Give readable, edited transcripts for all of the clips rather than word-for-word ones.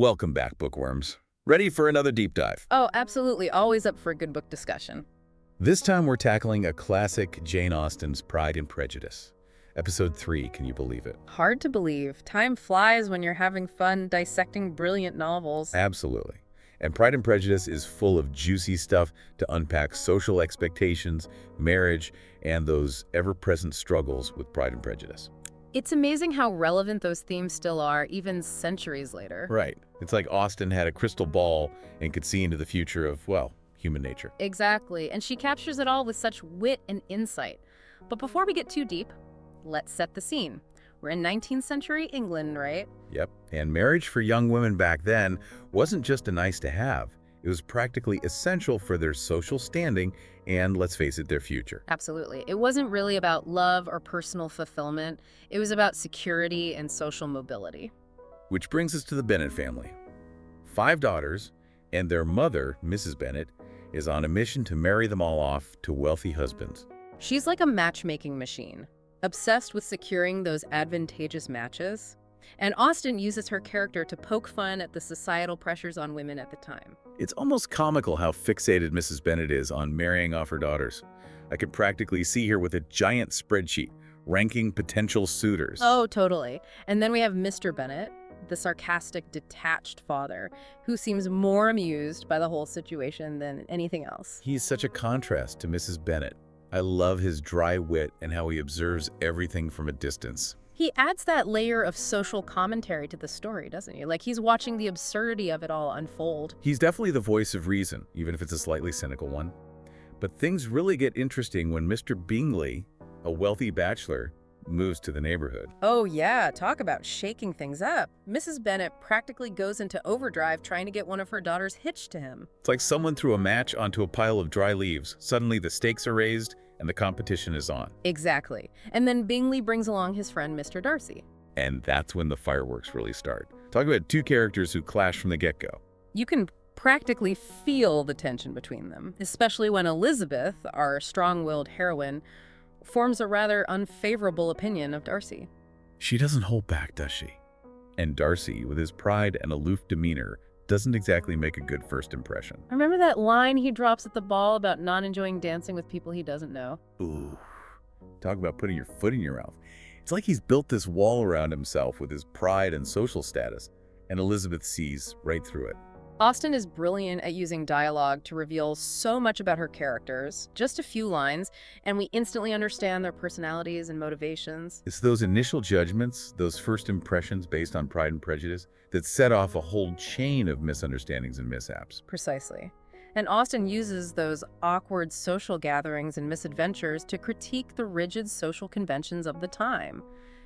Welcome back, bookworms. Ready for another deep dive? Oh, absolutely. Always up for a good book discussion. This time we're tackling a classic, Jane Austen's Pride and Prejudice. Episode 3, can you believe it? Hard to believe. Time flies when you're having fun dissecting brilliant novels. Absolutely. And Pride and Prejudice is full of juicy stuff to unpack social expectations, marriage, and those ever-present struggles with Pride and Prejudice. It's amazing how relevant those themes still are, even centuries later. Right. It's like Austen had a crystal ball and could see into the future of, well, human nature. Exactly. And she captures it all with such wit and insight. But before we get too deep, let's set the scene. We're in 19th century England, right? Yep. And marriage for young women back then wasn't just a nice to have. It was practically essential for their social standing and, let's face it, their future. Absolutely. It wasn't really about love or personal fulfillment. It was about security and social mobility. Which brings us to the Bennet family. 5 daughters, and their mother, Mrs. Bennet, is on a mission to marry them all off to wealthy husbands. She's like a matchmaking machine, obsessed with securing those advantageous matches. And Austen uses her character to poke fun at the societal pressures on women at the time. It's almost comical how fixated Mrs. Bennet is on marrying off her daughters. I could practically see her with a giant spreadsheet, ranking potential suitors. Oh, totally. And then we have Mr. Bennet, the sarcastic, detached father, who seems more amused by the whole situation than anything else. He's such a contrast to Mrs. Bennet. I love his dry wit and how he observes everything from a distance. He adds that layer of social commentary to the story, doesn't he? Like he's watching the absurdity of it all unfold. He's definitely the voice of reason, even if it's a slightly cynical one. But things really get interesting when Mr. Bingley, a wealthy bachelor, moves to the neighborhood. Oh yeah, talk about shaking things up. Mrs. Bennet practically goes into overdrive trying to get one of her daughters hitched to him. It's like someone threw a match onto a pile of dry leaves. Suddenly the stakes are raised and the competition is on. Exactly. And then Bingley brings along his friend Mr. Darcy. And that's when the fireworks really start. Talk about 2 characters who clash from the get-go. You can practically feel the tension between them, especially when Elizabeth, our strong-willed heroine, forms a rather unfavorable opinion of Darcy. She doesn't hold back, does she? And Darcy, with his pride and aloof demeanor, doesn't exactly make a good first impression. Remember that line he drops at the ball about not enjoying dancing with people he doesn't know? Ooh, talk about putting your foot in your mouth. It's like he's built this wall around himself with his pride and social status, and Elizabeth sees right through it. Austen is brilliant at using dialogue to reveal so much about her characters, just a few lines, and we instantly understand their personalities and motivations. It's those initial judgments, those first impressions based on Pride and Prejudice, that set off a whole chain of misunderstandings and mishaps. Precisely. And Austen uses those awkward social gatherings and misadventures to critique the rigid social conventions of the time.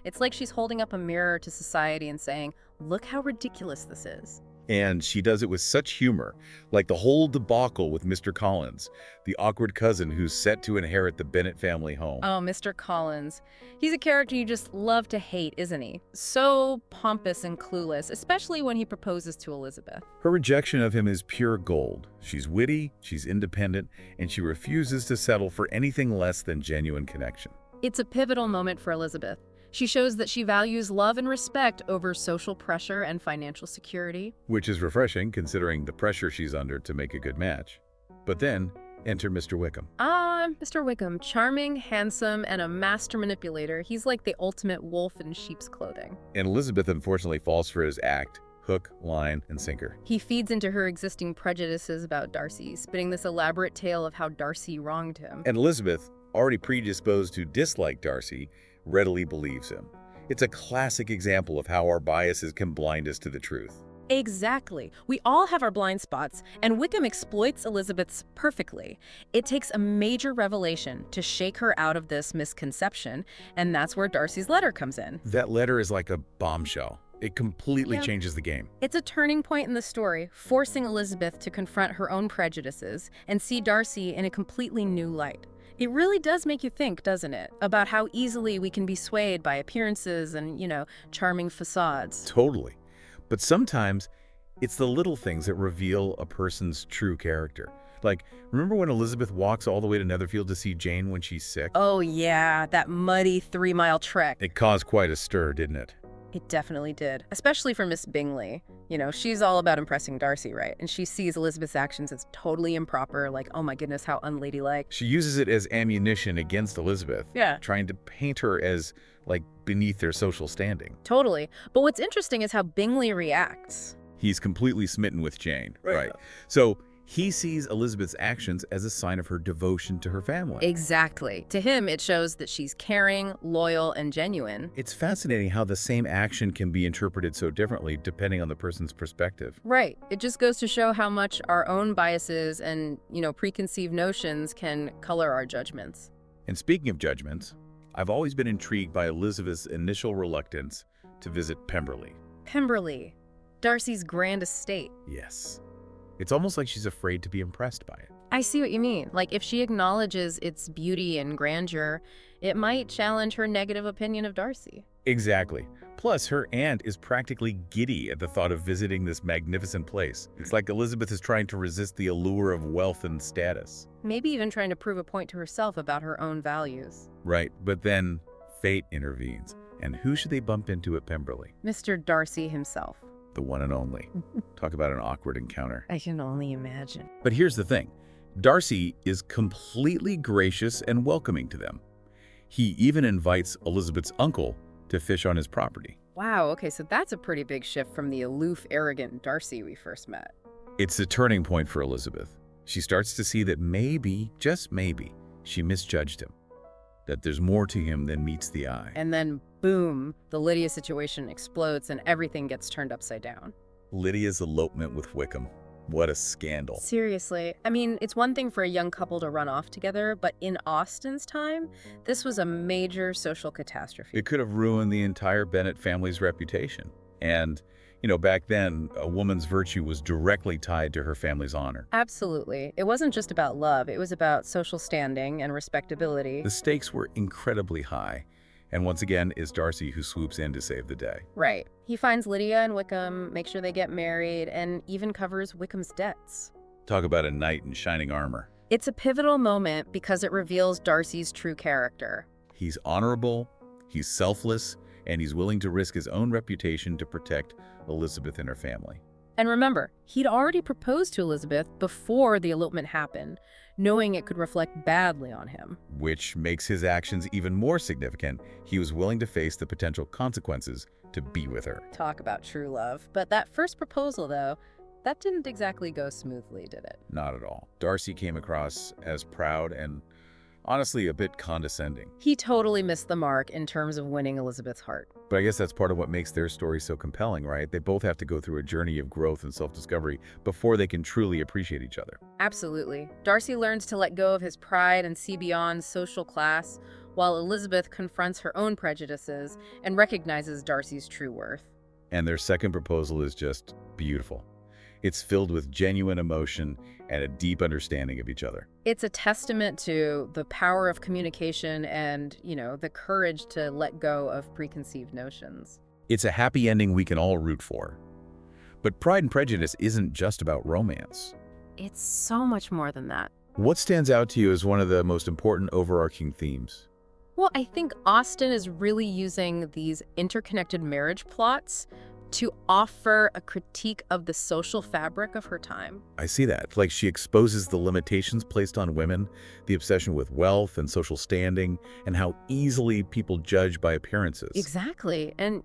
It's like she's holding up a mirror to society and saying, look how ridiculous this is. And she does it with such humor, like the whole debacle with Mr. Collins, the awkward cousin who's set to inherit the Bennet family home. Oh, Mr. Collins. He's a character you just love to hate, isn't he? So pompous and clueless, especially when he proposes to Elizabeth. Her rejection of him is pure gold. She's witty, she's independent, and she refuses to settle for anything less than genuine connection. It's a pivotal moment for Elizabeth. She shows that she values love and respect over social pressure and financial security. Which is refreshing, considering the pressure she's under to make a good match. But then, enter Mr. Wickham. Mr. Wickham, charming, handsome, and a master manipulator. He's like the ultimate wolf in sheep's clothing. And Elizabeth unfortunately falls for his act. Hook, line, and sinker. He feeds into her existing prejudices about Darcy, spinning this elaborate tale of how Darcy wronged him. And Elizabeth, already predisposed to dislike Darcy, readily believes him. It's a classic example of how our biases can blind us to the truth. Exactly. We all have our blind spots, and Wickham exploits Elizabeth's perfectly. It takes a major revelation to shake her out of this misconception, and that's where Darcy's letter comes in. That letter is like a bombshell. It completely changes the game. It's a turning point in the story, forcing Elizabeth to confront her own prejudices and see Darcy in a completely new light. It really does make you think, doesn't it, about how easily we can be swayed by appearances and, charming facades. Totally. But sometimes it's the little things that reveal a person's true character. Like, remember when Elizabeth walks all the way to Netherfield to see Jane when she's sick? Oh yeah, that muddy 3-mile trek. It caused quite a stir, didn't it? It definitely did, especially for Miss Bingley. You know, she's all about impressing Darcy, right? And she sees Elizabeth's actions as totally improper, like, oh my goodness, how unladylike. She uses it as ammunition against Elizabeth, Yeah. trying to paint her as, like, beneath their social standing. Totally. But what's interesting is how Bingley reacts. He's completely smitten with Jane. Right. So he sees Elizabeth's actions as a sign of her devotion to her family. Exactly. To him, it shows that she's caring, loyal, and genuine. It's fascinating how the same action can be interpreted so differently depending on the person's perspective. Right. It just goes to show how much our own biases and, preconceived notions can color our judgments. And speaking of judgments, I've always been intrigued by Elizabeth's initial reluctance to visit Pemberley. Pemberley, Darcy's grand estate. Yes. It's almost like she's afraid to be impressed by it. I see what you mean. Like, if she acknowledges its beauty and grandeur, it might challenge her negative opinion of Darcy. Exactly. Plus, her aunt is practically giddy at the thought of visiting this magnificent place. It's like Elizabeth is trying to resist the allure of wealth and status. Maybe even trying to prove a point to herself about her own values. Right, but then fate intervenes. And who should they bump into at Pemberley? Mr. Darcy himself. The one and only. Talk about an awkward encounter. I can only imagine. But here's the thing. Darcy is completely gracious and welcoming to them. He even invites Elizabeth's uncle to fish on his property. Wow, okay, so that's a pretty big shift from the aloof, arrogant Darcy we first met. It's a turning point for Elizabeth. She starts to see that maybe, just maybe, she misjudged him. That there's more to him than meets the eye. And then, boom, the Lydia situation explodes and everything gets turned upside down. Lydia's elopement with Wickham. What a scandal. Seriously. I mean, it's one thing for a young couple to run off together, but in Austen's time, this was a major social catastrophe. It could have ruined the entire Bennet family's reputation. And, back then, a woman's virtue was directly tied to her family's honor. Absolutely. It wasn't just about love. It was about social standing and respectability. The stakes were incredibly high. And once again, it's Darcy who swoops in to save the day. Right. He finds Lydia and Wickham, makes sure they get married, and even covers Wickham's debts. Talk about a knight in shining armor. It's a pivotal moment because it reveals Darcy's true character. He's honorable, he's selfless, and he's willing to risk his own reputation to protect Elizabeth and her family. And remember, he'd already proposed to Elizabeth before the elopement happened, knowing it could reflect badly on him. Which makes his actions even more significant. He was willing to face the potential consequences to be with her. Talk about true love. But that first proposal, though, that didn't exactly go smoothly, did it? Not at all. Darcy came across as proud and honestly a bit condescending. He totally missed the mark in terms of winning Elizabeth's heart. But I guess that's part of what makes their story so compelling, right? They both have to go through a journey of growth and self-discovery before they can truly appreciate each other. Absolutely. Darcy learns to let go of his pride and see beyond social class, while Elizabeth confronts her own prejudices and recognizes Darcy's true worth. And their second proposal is just beautiful. It's filled with genuine emotion and a deep understanding of each other. It's a testament to the power of communication and, the courage to let go of preconceived notions. It's a happy ending we can all root for. But Pride and Prejudice isn't just about romance. It's so much more than that. What stands out to you as one of the most important overarching themes? Well, I think Austen is really using these interconnected marriage plots to offer a critique of the social fabric of her time. I see that. Like she exposes the limitations placed on women, the obsession with wealth and social standing, and how easily people judge by appearances. Exactly. And,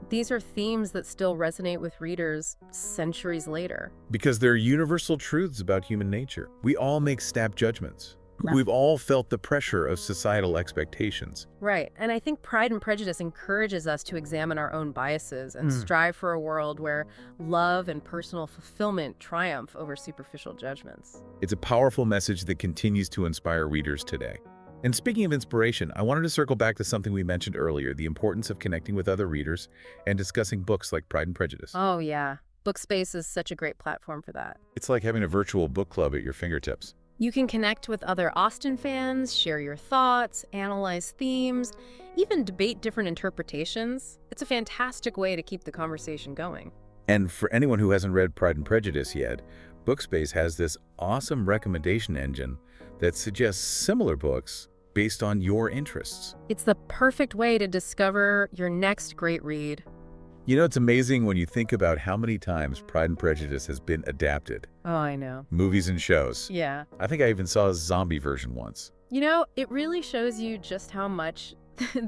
these are themes that still resonate with readers centuries later. Because they're universal truths about human nature. We all make snap judgments. We've all felt the pressure of societal expectations. Right. And I think Pride and Prejudice encourages us to examine our own biases and strive for a world where love and personal fulfillment triumph over superficial judgments. It's a powerful message that continues to inspire readers today. And speaking of inspiration, I wanted to circle back to something we mentioned earlier, the importance of connecting with other readers and discussing books like Pride and Prejudice. Oh, yeah. Bookspace is such a great platform for that. It's like having a virtual book club at your fingertips. You can connect with other Austen fans, share your thoughts, analyze themes, even debate different interpretations. It's a fantastic way to keep the conversation going. And for anyone who hasn't read Pride and Prejudice yet, Bookspace has this awesome recommendation engine that suggests similar books based on your interests. It's the perfect way to discover your next great read. You know, it's amazing when you think about how many times Pride and Prejudice has been adapted. Oh, I know. Movies and shows. Yeah. I think I even saw a zombie version once. You know, it really shows you just how much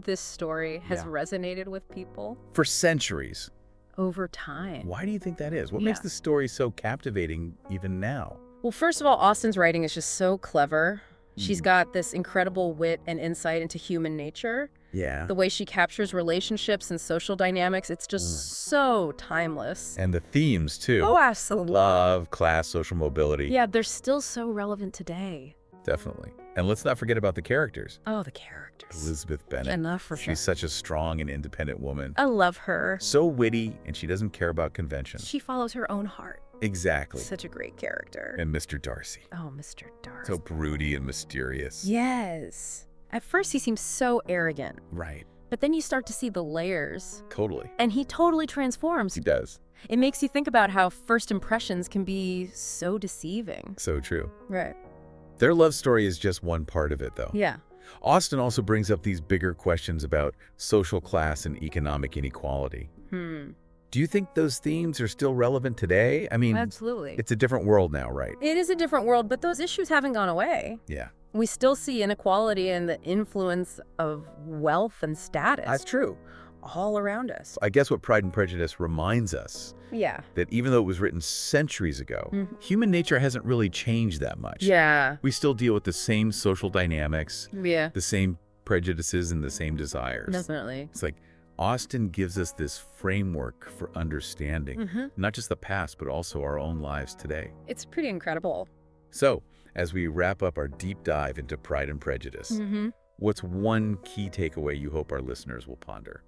this story has Yeah. resonated with people For centuries. over time. Why do you think that is? What Yeah. makes the story so captivating even now? Well, first of all, Austen's writing is just so clever. She's Mhm. got this incredible wit and insight into human nature. Yeah. The way she captures relationships and social dynamics, it's just so timeless. And the themes, too. Oh, absolutely. Love, class, social mobility. Yeah, they're still so relevant today. Definitely. And let's not forget about the characters. Oh, the characters. Elizabeth Bennet. Enough for sure. She's such a strong and independent woman. I love her. So witty, and she doesn't care about convention. She follows her own heart. Exactly. Such a great character. And Mr. Darcy. Oh, Mr. Darcy. So broody and mysterious. Yes. At first, he seems so arrogant, Right. but then you start to see the layers, Totally. and he totally transforms. He does. It makes you think about how first impressions can be so deceiving. So true. Right. Their love story is just one part of it, though. Yeah. Austen also brings up these bigger questions about social class and economic inequality. Do you think those themes are still relevant today? I mean, Absolutely. it's a different world now, right? It is a different world, but those issues haven't gone away. Yeah. We still see inequality and the influence of wealth and status. That's true. All around us. I guess what Pride and Prejudice reminds us, Yeah. that even though it was written centuries ago, human nature hasn't really changed that much. Yeah. We still deal with the same social dynamics, Yeah. the same prejudices, and the same desires. Definitely. It's like Austen gives us this framework for understanding, not just the past, but also our own lives today. It's pretty incredible. So, as we wrap up our deep dive into Pride and Prejudice, what's one key takeaway you hope our listeners will ponder?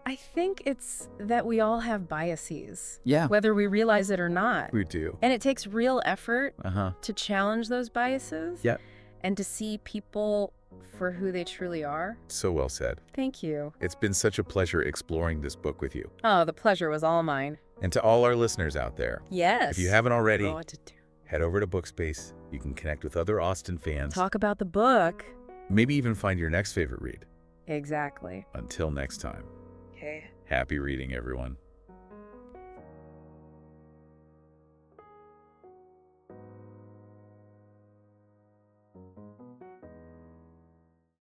I think it's that we all have biases, Yeah. whether we realize it or not. We do. And it takes real effort Uh-huh. to challenge those biases Yep. and to see people for who they truly are. So well said. Thank you. It's been such a pleasure exploring this book with you. Oh, the pleasure was all mine. And to all our listeners out there, Yes. if you haven't already, Know what to do. head over to Bookspace. You can connect with other Austen fans. Talk about the book. Maybe even find your next favorite read. Exactly. Until next time, Okay. happy reading, everyone.